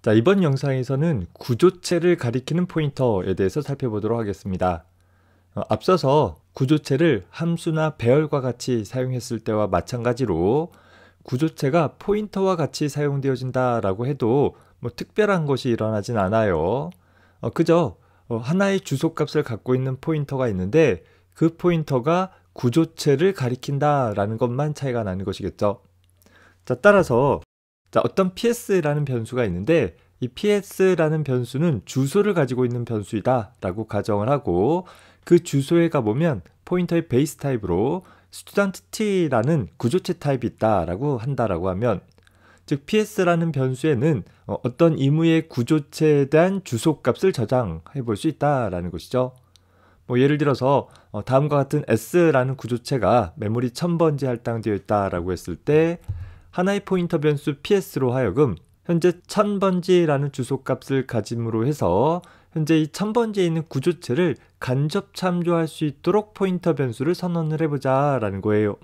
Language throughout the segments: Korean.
자, 이번 영상에서는 구조체를 가리키는 포인터에 대해서 살펴보도록 하겠습니다. 앞서서 구조체를 함수나 배열과 같이 사용했을 때와 마찬가지로 구조체가 포인터와 같이 사용되어진다라고 해도 특별한 것이 일어나진 않아요. 그저 하나의 주소값을 갖고 있는 포인터가 있는데 그 포인터가 구조체를 가리킨다라는 것만 차이가 나는 것이겠죠. 자, 따라서 어떤 PS라는 변수가 있는데 이 PS라는 변수는 주소를 가지고 있는 변수이다 라고 가정을 하고 그 주소에 가보면 포인터의 베이스 타입으로 studentT라는 구조체 타입이 있다 라고 한다라고 하면 즉 PS라는 변수에는 어떤 임의의 구조체에 대한 주소값을 저장해 볼 수 있다라는 것이죠. 예를 들어서 다음과 같은 S라는 구조체가 메모리 1000번째 할당되어 있다라고 했을 때 하나의 포인터 변수 PS로 하여금 현재 1000번지라는 주소값을 가짐으로 해서 현재 이 1000번지에 있는 구조체를 간접 참조할 수 있도록 포인터 변수를 선언을 해보자 라는 거예요.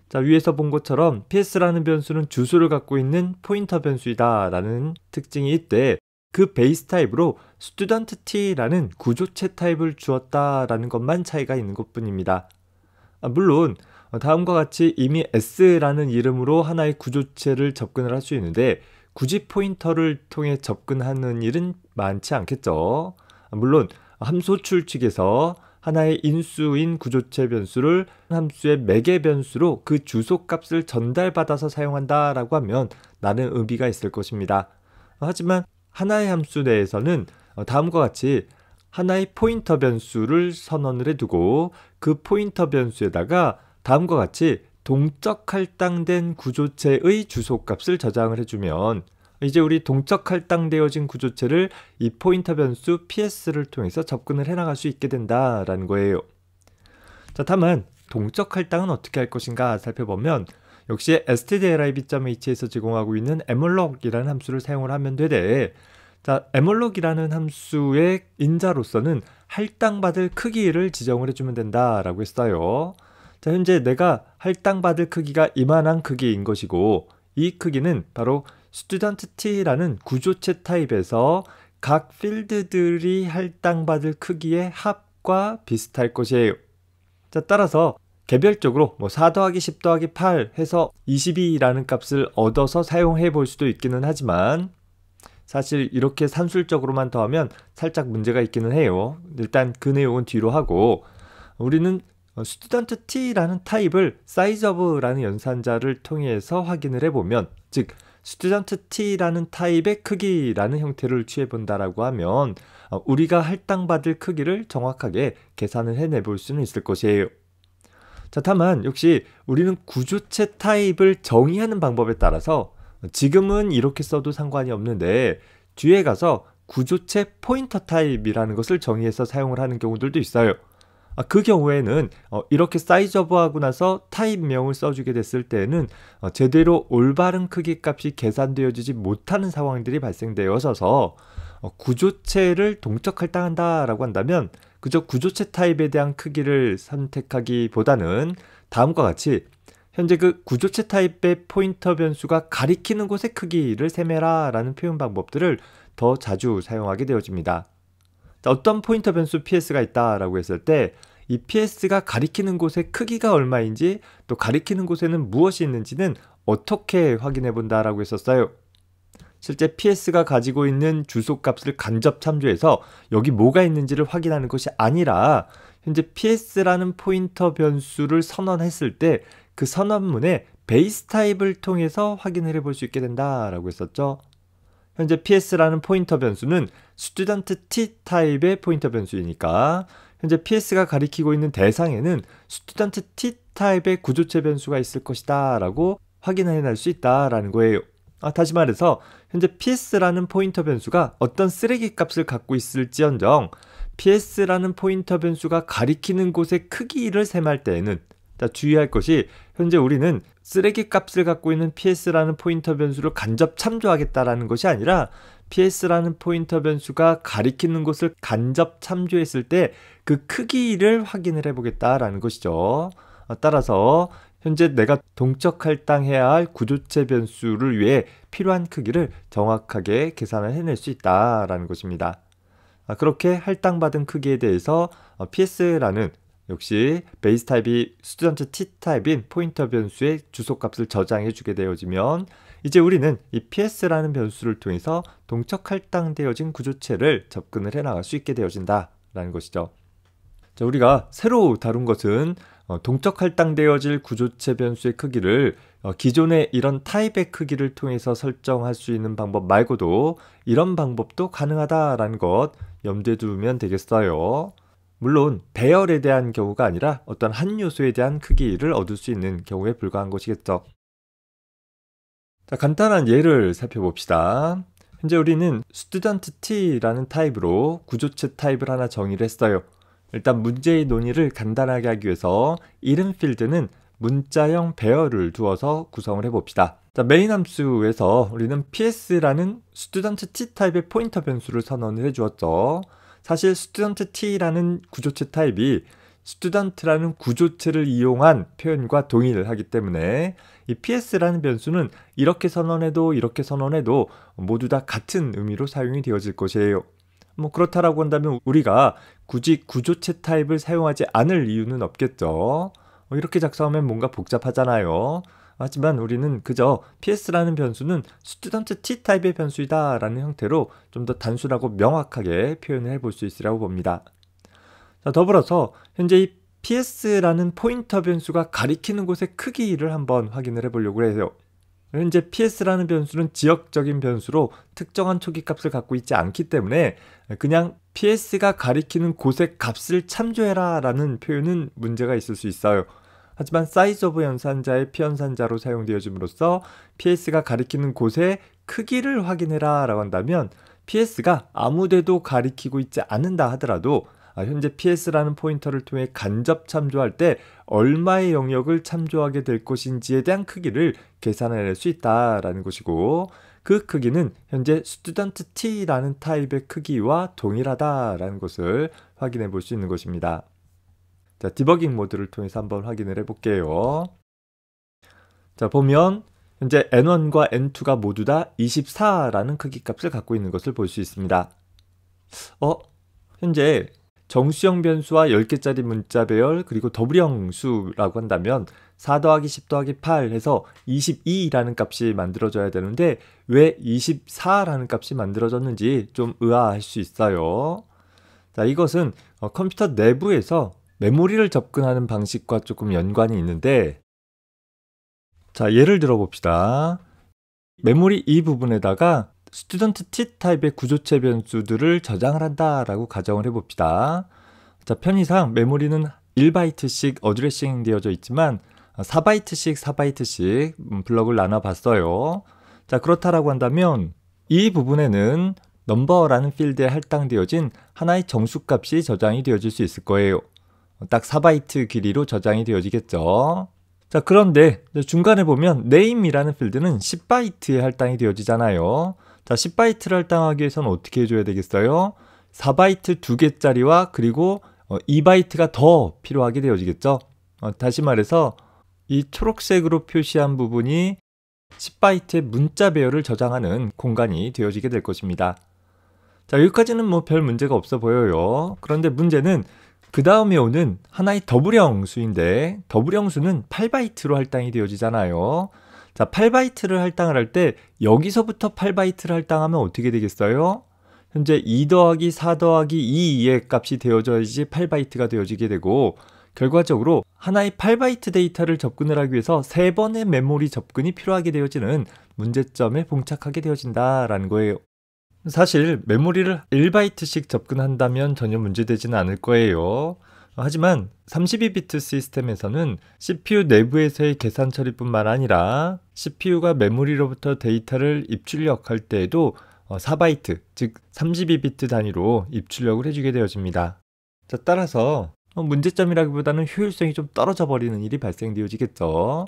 자, 위에서 본 것처럼 PS라는 변수는 주소를 갖고 있는 포인터 변수이다 라는 특징이 있대 그 베이스 타입으로 studentT라는 구조체 타입을 주었다라는 것만 차이가 있는 것 뿐입니다. 물론 다음과 같이 이미 S라는 이름으로 하나의 구조체를 접근을 할 수 있는데 굳이 포인터를 통해 접근하는 일은 많지 않겠죠. 물론 함수 호출측에서 하나의 인수인 구조체 변수를 함수의 매개 변수로 그 주소값을 전달받아서 사용한다라고 하면 나는 의미가 있을 것입니다. 하지만 하나의 함수 내에서는 다음과 같이 하나의 포인터 변수를 선언을 해두고 그 포인터 변수에다가 다음과 같이 동적 할당된 구조체의 주소값을 저장을 해주면 이제 우리 동적 할당되어진 구조체를 이 포인터 변수 PS를 통해서 접근을 해나갈 수 있게 된다라는 거예요. 자, 다만 동적 할당은 어떻게 할 것인가 살펴보면 역시 stdlib.h에서 제공하고 있는 emolog이라는 함수를 사용을 하면 되되 자, emolog이라는 함수의 인자로서는 할당받을 크기를 지정을 해주면 된다라고 했어요. 자, 현재 내가 할당받을 크기가 이만한 크기인 것이고 이 크기는 바로 studentT라는 구조체 타입에서 각 필드들이 할당받을 크기의 합과 비슷할 것이에요. 자, 따라서 개별적으로 4 더하기 10 더하기 8 해서 22라는 값을 얻어서 사용해 볼 수도 있기는 하지만 사실 이렇게 산술적으로만 더하면 살짝 문제가 있기는 해요. 일단 그 내용은 뒤로 하고 우리는 studentT라는 타입을 sizeof라는 연산자를 통해서 확인을 해보면 즉 studentT라는 타입의 크기라는 형태를 취해본다라고 하면 우리가 할당받을 크기를 정확하게 계산을 해내볼 수는 있을 것이에요. 자, 다만 역시 우리는 구조체 타입을 정의하는 방법에 따라서 지금은 이렇게 써도 상관이 없는데 뒤에 가서 구조체 포인터 타입이라는 것을 정의해서 사용을 하는 경우들도 있어요. 그 경우에는 이렇게 사이즈오브 하고 나서 타입명을 써주게 됐을 때는 제대로 올바른 크기 값이 계산되어지지 못하는 상황들이 발생되어서 구조체를 동적 할당한다라고 한다면 그저 구조체 타입에 대한 크기를 선택하기보다는 다음과 같이 현재 그 구조체 타입의 포인터 변수가 가리키는 곳의 크기를 세매라 라는 표현 방법들을 더 자주 사용하게 되어집니다. 어떤 포인터 변수 PS가 있다라고 했을 때 이 PS가 가리키는 곳의 크기가 얼마인지 또 가리키는 곳에는 무엇이 있는지는 어떻게 확인해 본다라고 했었어요. 실제 PS가 가지고 있는 주소값을 간접 참조해서 여기 뭐가 있는지를 확인하는 것이 아니라 현재 PS라는 포인터 변수를 선언했을 때 그 선언문의 베이스 타입을 통해서 확인을 해볼 수 있게 된다라고 했었죠. 현재 PS라는 포인터 변수는 studentT 타입의 포인터 변수이니까 현재 PS가 가리키고 있는 대상에는 studentT 타입의 구조체 변수가 있을 것이다 라고 확인해낼 수 있다라는 거예요. 다시 말해서 현재 PS라는 포인터 변수가 어떤 쓰레기 값을 갖고 있을지언정 PS라는 포인터 변수가 가리키는 곳의 크기를 셈할 때에는 주의할 것이 현재 우리는 쓰레기 값을 갖고 있는 PS라는 포인터 변수를 간접 참조하겠다라는 것이 아니라 PS라는 포인터 변수가 가리키는 곳을 간접 참조했을 때 그 크기를 확인을 해보겠다라는 것이죠. 따라서 현재 내가 동적 할당해야 할 구조체 변수를 위해 필요한 크기를 정확하게 계산을 해낼 수 있다라는 것입니다. 그렇게 할당받은 크기에 대해서 PS라는 역시 베이스 타입이 스튜던트 T 타입인 포인터 변수의 주소값을 저장해 주게 되어지면 이제 우리는 이 PS라는 변수를 통해서 동적 할당되어진 구조체를 접근을 해 나갈 수 있게 되어진다 라는 것이죠. 자, 우리가 새로 다룬 것은 동적 할당되어질 구조체 변수의 크기를 기존의 이런 타입의 크기를 통해서 설정할 수 있는 방법 말고도 이런 방법도 가능하다라는 것 염두에 두면 되겠어요. 물론 배열에 대한 경우가 아니라 어떤 한 요소에 대한 크기를 얻을 수 있는 경우에 불과한 것이겠죠. 자, 간단한 예를 살펴봅시다. 현재 우리는 student t라는 타입으로 구조체 타입을 하나 정의를 했어요. 일단 문제의 논의를 간단하게 하기 위해서 이름 필드는 문자형 배열을 두어서 구성을 해봅시다. 자, 메인 함수에서 우리는 PS라는 student t 타입의 포인터 변수를 선언을 해주었죠. 사실 student t라는 구조체 타입이 student라는 구조체를 이용한 표현과 동일하기 때문에 이 PS라는 변수는 이렇게 선언해도 이렇게 선언해도 모두 다 같은 의미로 사용이 되어질 것이에요. 뭐 그렇다라고 한다면 우리가 굳이 구조체 타입을 사용하지 않을 이유는 없겠죠. 이렇게 작성하면 뭔가 복잡하잖아요. 하지만 우리는 그저 PS라는 변수는 student T 타입의 변수이다 라는 형태로 좀 더 단순하고 명확하게 표현을 해볼 수 있으라고 봅니다. 자, 더불어서 현재 이 PS라는 포인터 변수가 가리키는 곳의 크기를 한번 확인을 해보려고 해요. 현재 PS라는 변수는 지역적인 변수로 특정한 초기값을 갖고 있지 않기 때문에 그냥 PS가 가리키는 곳의 값을 참조해라 라는 표현은 문제가 있을 수 있어요. 하지만 사이즈 오브 연산자의 피연산자로 사용되어짐으로써 PS가 가리키는 곳의 크기를 확인해라 라고 한다면 PS가 아무데도 가리키고 있지 않는다 하더라도 현재 PS라는 포인터를 통해 간접 참조할 때 얼마의 영역을 참조하게 될 것인지에 대한 크기를 계산해낼 수 있다라는 것이고, 그 크기는 현재 student t라는 타입의 크기와 동일하다라는 것을 확인해 볼 수 있는 것입니다. 자, 디버깅 모드를 통해서 한번 확인을 해볼게요. 자, 보면 현재 n1과 n2가 모두 다 24라는 크기 값을 갖고 있는 것을 볼 수 있습니다. 현재 정수형 변수와 10개짜리 문자 배열 그리고 더블형 수라고 한다면 4 더하기 10 더하기 8 해서 22라는 값이 만들어져야 되는데 왜 24라는 값이 만들어졌는지 좀 의아할 수 있어요. 자, 이것은 컴퓨터 내부에서 메모리를 접근하는 방식과 조금 연관이 있는데, 자, 예를 들어 봅시다. 메모리 이 부분에다가 student T 타입의 구조체 변수들을 저장을 한다라고 가정을 해봅시다. 자, 편의상 메모리는 1바이트씩 어드레싱 되어져 있지만 4바이트씩 4바이트씩 블럭을 나눠봤어요. 자, 그렇다라고 한다면 이 부분에는 넘버라는 필드에 할당되어진 하나의 정수값이 저장이 되어질 수 있을 거예요. 딱 4바이트 길이로 저장이 되어지겠죠. 자, 그런데 중간에 보면 name이라는 필드는 10바이트에 할당이 되어지잖아요. 자, 10바이트를 할당하기 위해서는 어떻게 해줘야 되겠어요? 4바이트 2개짜리와 그리고 2바이트가 더 필요하게 되어지겠죠. 다시 말해서 이 초록색으로 표시한 부분이 10바이트의 문자 배열을 저장하는 공간이 되어지게 될 것입니다. 자, 여기까지는 뭐 별 문제가 없어 보여요. 그런데 문제는 그 다음에 오는 하나의 더블형 수인데, 더블형 수는 8바이트로 할당이 되어지잖아요. 자, 8바이트를 할당을 할 때 여기서부터 8바이트를 할당하면 어떻게 되겠어요? 현재 2 더하기 4 더하기 2의 값이 되어져야지 8바이트가 되어지게 되고, 결과적으로 하나의 8바이트 데이터를 접근을 하기 위해서 3번의 메모리 접근이 필요하게 되어지는 문제점에 봉착하게 되어진다라는 거예요. 사실 메모리를 1바이트씩 접근한다면 전혀 문제되지는 않을 거예요. 하지만 32비트 시스템에서는 CPU 내부에서의 계산 처리뿐만 아니라 CPU가 메모리로부터 데이터를 입출력할 때에도 4바이트, 즉 32비트 단위로 입출력을 해주게 되어집니다. 자, 따라서 문제점이라기보다는 효율성이 좀 떨어져 버리는 일이 발생되어지겠죠.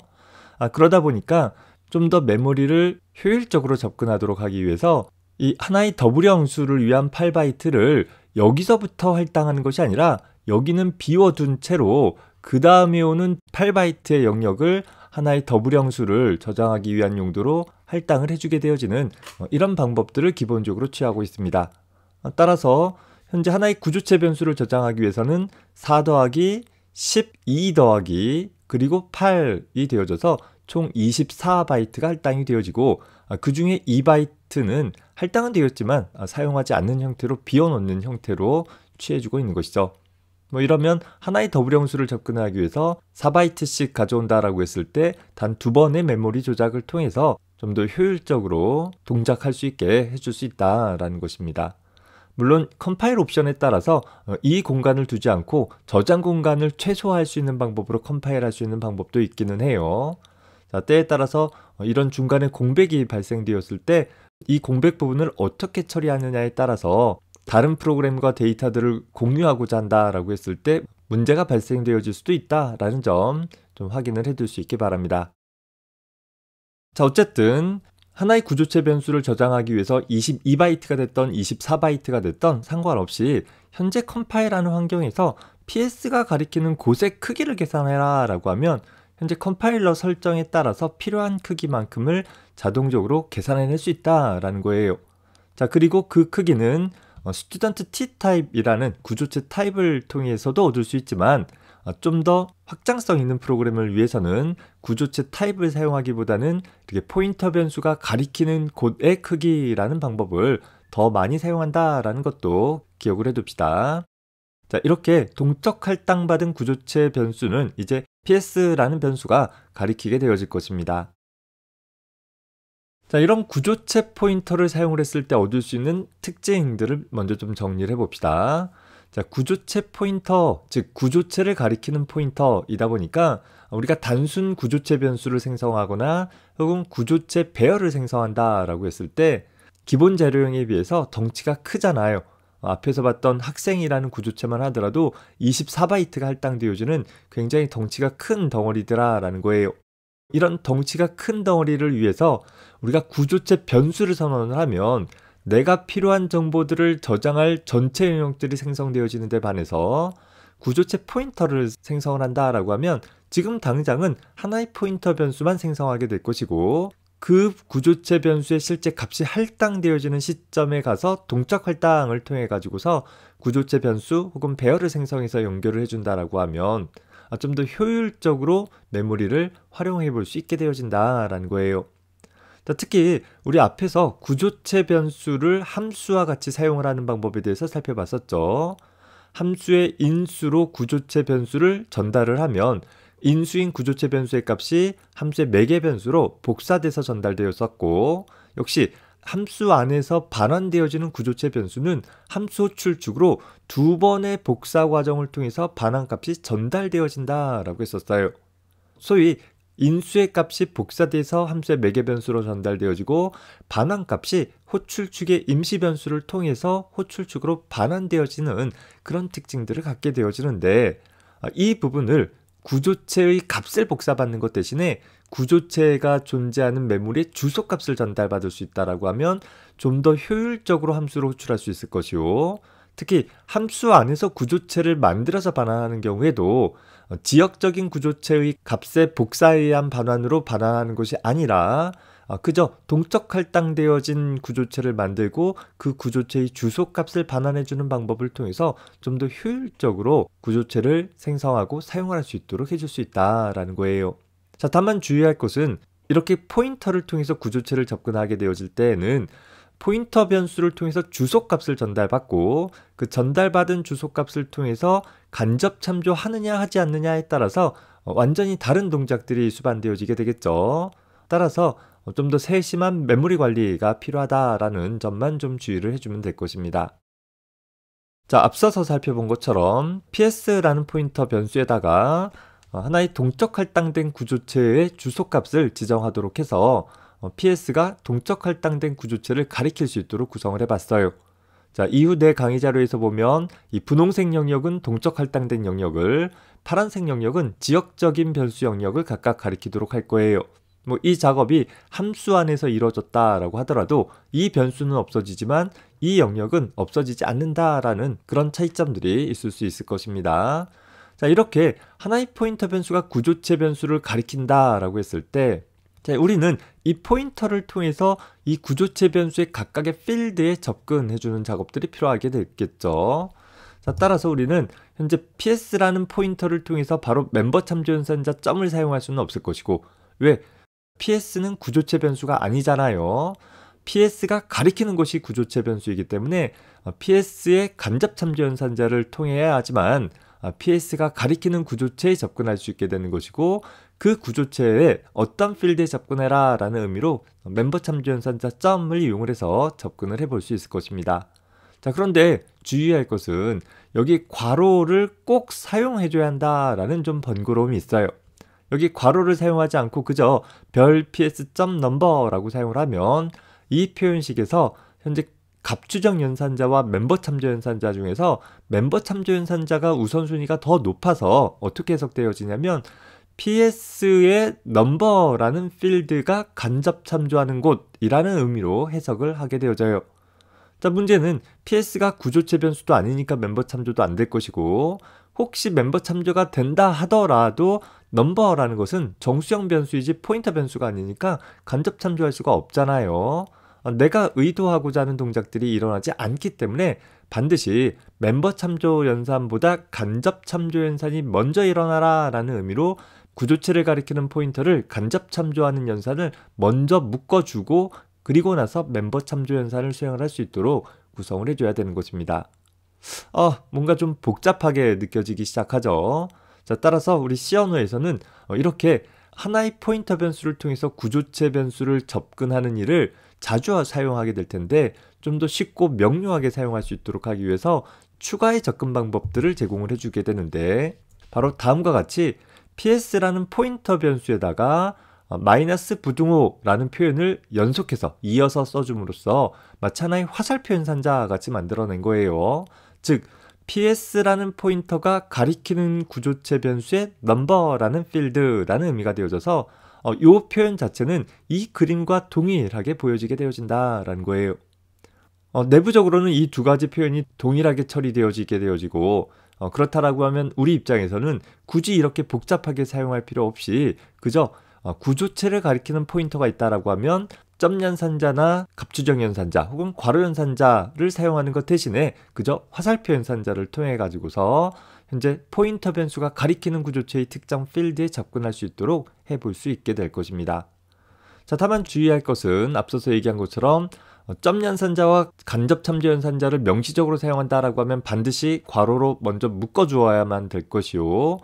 그러다 보니까 좀 더 메모리를 효율적으로 접근하도록 하기 위해서 이 하나의 더블형 수를 위한 8바이트를 여기서부터 할당하는 것이 아니라 여기는 비워둔 채로 그 다음에 오는 8바이트의 영역을 하나의 더블형수를 저장하기 위한 용도로 할당을 해주게 되어지는 이런 방법들을 기본적으로 취하고 있습니다. 따라서 현재 하나의 구조체 변수를 저장하기 위해서는 4 더하기 12 더하기 그리고 8이 되어져서 총 24바이트가 할당이 되어지고 그 중에 2바이트는 할당은 되었지만 사용하지 않는 형태로 비워놓는 형태로 취해주고 있는 것이죠. 이러면 하나의 더블형수를 접근하기 위해서 4바이트씩 가져온다라고 했을 때 단 2번의 메모리 조작을 통해서 좀 더 효율적으로 동작할 수 있게 해줄 수 있다라는 것입니다. 물론 컴파일 옵션에 따라서 이 공간을 두지 않고 저장 공간을 최소화할 수 있는 방법으로 컴파일할 수 있는 방법도 있기는 해요. 자, 때에 따라서 이런 중간에 공백이 발생되었을 때 이 공백 부분을 어떻게 처리하느냐에 따라서 다른 프로그램과 데이터들을 공유하고자 한다라고 했을 때 문제가 발생되어질 수도 있다라는 점 좀 확인을 해둘 수 있기 바랍니다. 자, 어쨌든 하나의 구조체 변수를 저장하기 위해서 22바이트가 됐던 24바이트가 됐던 상관없이 현재 컴파일하는 환경에서 PS가 가리키는 곳의 크기를 계산해라 라고 하면 현재 컴파일러 설정에 따라서 필요한 크기만큼을 자동적으로 계산해낼 수 있다라는 거예요. 자, 그리고 그 크기는 스튜던트 T 타입이라는 구조체 타입을 통해서도 얻을 수 있지만 좀 더 확장성 있는 프로그램을 위해서는 구조체 타입을 사용하기보다는 이렇게 포인터 변수가 가리키는 곳의 크기라는 방법을 더 많이 사용한다라는 것도 기억을 해둡시다. 자, 이렇게 동적 할당받은 구조체 변수는 이제 PS라는 변수가 가리키게 되어질 것입니다. 자, 이런 구조체 포인터를 사용을 했을 때 얻을 수 있는 특징들을 먼저 좀 정리를 해봅시다. 자, 구조체 포인터, 즉 구조체를 가리키는 포인터이다 보니까 우리가 단순 구조체 변수를 생성하거나 혹은 구조체 배열을 생성한다라고 했을 때 기본 재료형에 비해서 덩치가 크잖아요. 앞에서 봤던 학생이라는 구조체만 하더라도 24바이트가 할당되어지는 굉장히 덩치가 큰 덩어리더라라는 거예요. 이런 덩치가 큰 덩어리를 위해서 우리가 구조체 변수를 선언을 하면 내가 필요한 정보들을 저장할 전체 영역들이 생성되어지는 데 반해서 구조체 포인터를 생성을 한다라고 하면 지금 당장은 하나의 포인터 변수만 생성하게 될 것이고 그 구조체 변수의 실제 값이 할당되어지는 시점에 가서 동적 할당을 통해 가지고서 구조체 변수 혹은 배열을 생성해서 연결을 해준다라고 하면 좀 더 효율적으로 메모리를 활용해 볼 수 있게 되어진다라는 거예요. 특히 우리 앞에서 구조체 변수를 함수와 같이 사용을 하는 방법에 대해서 살펴봤었죠. 함수의 인수로 구조체 변수를 전달을 하면 인수인 구조체 변수의 값이 함수의 매개 변수로 복사돼서 전달되었었고 역시 함수 안에서 반환되어지는 구조체 변수는 함수 호출축으로 2번의 복사 과정을 통해서 반환값이 전달되어진다라고 했었어요. 소위 인수의 값이 복사돼서 함수의 매개 변수로 전달되어지고 반환값이 호출축의 임시 변수를 통해서 호출축으로 반환되어지는 그런 특징들을 갖게 되어지는데 이 부분을 구조체의 값을 복사받는 것 대신에 구조체가 존재하는 메모리의 주소값을 전달받을 수 있다라고 하면 좀 더 효율적으로 함수로 호출할 수 있을 것이요. 특히 함수 안에서 구조체를 만들어서 반환하는 경우에도 지역적인 구조체의 값의 복사에 의한 반환으로 반환하는 것이 아니라 그저 동적 할당되어진 구조체를 만들고 그 구조체의 주소값을 반환해주는 방법을 통해서 좀 더 효율적으로 구조체를 생성하고 사용할 수 있도록 해줄 수 있다라는 거예요. 자, 다만 주의할 것은 이렇게 포인터를 통해서 구조체를 접근하게 되어질 때에는 포인터 변수를 통해서 주소값을 전달받고 그 전달받은 주소값을 통해서 간접 참조하느냐 하지 않느냐에 따라서 완전히 다른 동작들이 수반되어지게 되겠죠. 따라서 좀 더 세심한 메모리 관리가 필요하다라는 점만 좀 주의를 해주면 될 것입니다. 자, 앞서서 살펴본 것처럼 PS라는 포인터 변수에다가 하나의 동적 할당된 구조체의 주소값을 지정하도록 해서 PS가 동적 할당된 구조체를 가리킬 수 있도록 구성을 해봤어요. 자, 이후 내 강의 자료에서 보면 이 분홍색 영역은 동적 할당된 영역을, 파란색 영역은 지역적인 변수 영역을 각각 가리키도록 할 거예요. 이 작업이 함수 안에서 이루어졌다라고 하더라도 이 변수는 없어지지만 이 영역은 없어지지 않는다라는 그런 차이점들이 있을 수 있을 것입니다. 자, 이렇게 하나의 포인터 변수가 구조체 변수를 가리킨다라고 했을 때, 자, 우리는 이 포인터를 통해서 이 구조체 변수의 각각의 필드에 접근해주는 작업들이 필요하게 되겠죠. 자, 따라서 우리는 현재 PS라는 포인터를 통해서 바로 멤버 참조 연산자 점을 사용할 수는 없을 것이고, 왜? PS는 구조체 변수가 아니잖아요. PS가 가리키는 것이 구조체 변수이기 때문에 PS의 간접 참조 연산자를 통해야 하지만 PS가 가리키는 구조체에 접근할 수 있게 되는 것이고, 그 구조체에 어떤 필드에 접근해라 라는 의미로 멤버 참조 연산자 점을 이용을 해서 접근을 해볼 수 있을 것입니다. 자, 그런데 주의할 것은 여기 괄호를 꼭 사용해줘야 한다라는 좀 번거로움이 있어요. 여기 괄호를 사용하지 않고 그저 별 ps.number라고 사용을 하면 이 표현식에서 현재 갑추정 연산자와 멤버 참조 연산자 중에서 멤버 참조 연산자가 우선순위가 더 높아서 어떻게 해석되어지냐면 PS의 넘버라는 필드가 간접 참조하는 곳이라는 의미로 해석을 하게 되어져요. 자, 문제는 PS가 구조체 변수도 아니니까 멤버 참조도 안 될 것이고, 혹시 멤버 참조가 된다 하더라도 넘버라는 것은 정수형 변수이지 포인터 변수가 아니니까 간접 참조할 수가 없잖아요. 내가 의도하고자 하는 동작들이 일어나지 않기 때문에 반드시 멤버 참조 연산보다 간접 참조 연산이 먼저 일어나라 라는 의미로 구조체를 가리키는 포인터를 간접 참조하는 연산을 먼저 묶어주고, 그리고 나서 멤버 참조 연산을 수행을 할 수 있도록 구성을 해줘야 되는 것입니다. 뭔가 좀 복잡하게 느껴지기 시작하죠. 자, 따라서 우리 C 언어에서는 이렇게 하나의 포인터 변수를 통해서 구조체 변수를 접근하는 일을 자주 사용하게 될 텐데, 좀 더 쉽고 명료하게 사용할 수 있도록 하기 위해서 추가의 접근 방법들을 제공을 해주게 되는데, 바로 다음과 같이 PS라는 포인터 변수에다가 마이너스 부등호라는 표현을 연속해서 이어서 써줌으로써 마치 하나의 화살표 연산자 같이 만들어낸 거예요. 즉 PS라는 포인터가 가리키는 구조체 변수의 넘버라는 필드라는 의미가 되어져서 이 표현 자체는 이 그림과 동일하게 보여지게 되어진다라는 거예요. 내부적으로는 이 두 가지 표현이 동일하게 처리되어지게 되어지고, 그렇다라고 하면 우리 입장에서는 굳이 이렇게 복잡하게 사용할 필요 없이 그저 구조체를 가리키는 포인터가 있다라고 하면 점 연산자나 갑추정 연산자 혹은 괄호 연산자를 사용하는 것 대신에 그저 화살표 연산자를 통해 가지고서 현재 포인터 변수가 가리키는 구조체의 특정 필드에 접근할 수 있도록 해볼 수 있게 될 것입니다. 자, 다만 주의할 것은 앞서서 얘기한 것처럼 점 연산자와 간접 참조 연산자를 명시적으로 사용한다라고 하면 반드시 괄호로 먼저 묶어주어야만 될 것이요,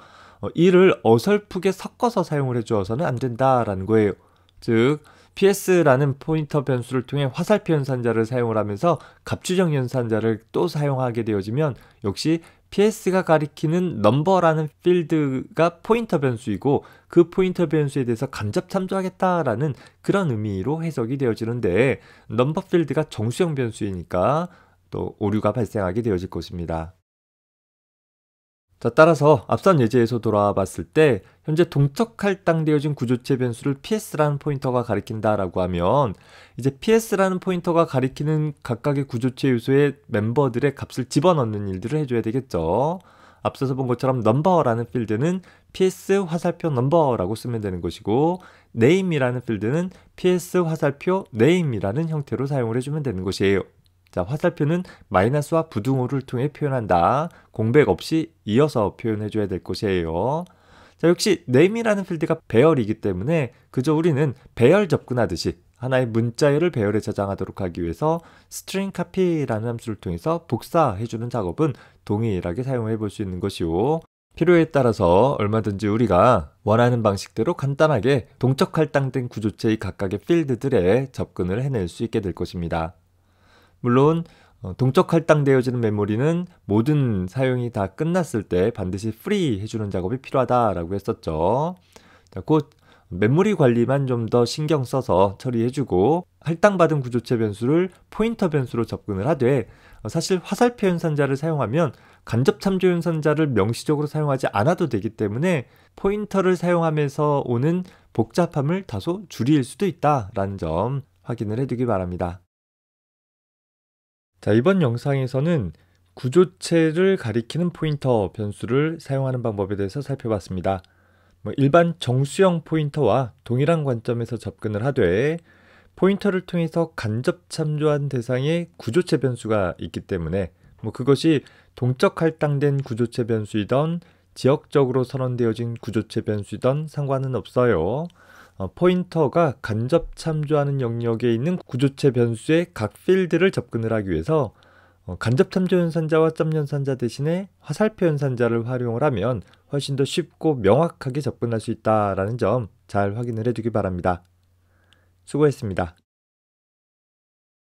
이를 어설프게 섞어서 사용을 해주어서는 안 된다라는 거예요. 즉 PS라는 포인터 변수를 통해 화살표 연산자를 사용을 하면서 갑추정 연산자를 또 사용하게 되어지면 역시 PS가 가리키는 넘버라는 필드가 포인터 변수이고, 그 포인터 변수에 대해서 간접 참조하겠다라는 그런 의미로 해석이 되어지는데, 넘버 필드가 정수형 변수이니까 또 오류가 발생하게 되어질 것입니다. 자, 따라서 앞선 예제에서 돌아와 봤을 때 현재 동적 할당되어진 구조체 변수를 PS라는 포인터가 가리킨다라고 하면 이제 PS라는 포인터가 가리키는 각각의 구조체 요소의 멤버들의 값을 집어넣는 일들을 해줘야 되겠죠. 앞서서 본 것처럼 넘버라는 필드는 PS 화살표 넘버라고 쓰면 되는 것이고, name이라는 필드는 PS 화살표 name이라는 형태로 사용을 해주면 되는 것이에요. 자, 화살표는 마이너스와 부등호를 통해 표현한다. 공백 없이 이어서 표현해줘야 될 것이에요. 자, 역시 name이라는 필드가 배열이기 때문에 그저 우리는 배열 접근하듯이 하나의 문자열을 배열에 저장하도록 하기 위해서 string copy라는 함수를 통해서 복사해주는 작업은 동일하게 사용해 볼 수 있는 것이고, 필요에 따라서 얼마든지 우리가 원하는 방식대로 간단하게 동적 할당된 구조체의 각각의 필드들에 접근을 해낼 수 있게 될 것입니다. 물론 동적 할당되어지는 메모리는 모든 사용이 다 끝났을 때 반드시 프리 해주는 작업이 필요하다라고 했었죠. 자, 곧 메모리 관리만 좀 더 신경 써서 처리해주고, 할당받은 구조체 변수를 포인터 변수로 접근을 하되, 사실 화살표 연산자를 사용하면 간접 참조 연산자를 명시적으로 사용하지 않아도 되기 때문에 포인터를 사용하면서 오는 복잡함을 다소 줄일 수도 있다라는 점 확인을 해두기 바랍니다. 자, 이번 영상에서는 구조체를 가리키는 포인터 변수를 사용하는 방법에 대해서 살펴봤습니다. 일반 정수형 포인터와 동일한 관점에서 접근을 하되 포인터를 통해서 간접 참조한 대상의 구조체 변수가 있기 때문에 그것이 동적 할당된 구조체 변수이던 지역적으로 선언되어진 구조체 변수이던 상관은 없어요. 포인터가 간접 참조하는 영역에 있는 구조체 변수의 각 필드를 접근을 하기 위해서 간접 참조 연산자와 점 연산자 대신에 화살표 연산자를 활용을 하면 훨씬 더 쉽고 명확하게 접근할 수 있다는 점 잘 확인을 해두기 바랍니다. 수고했습니다.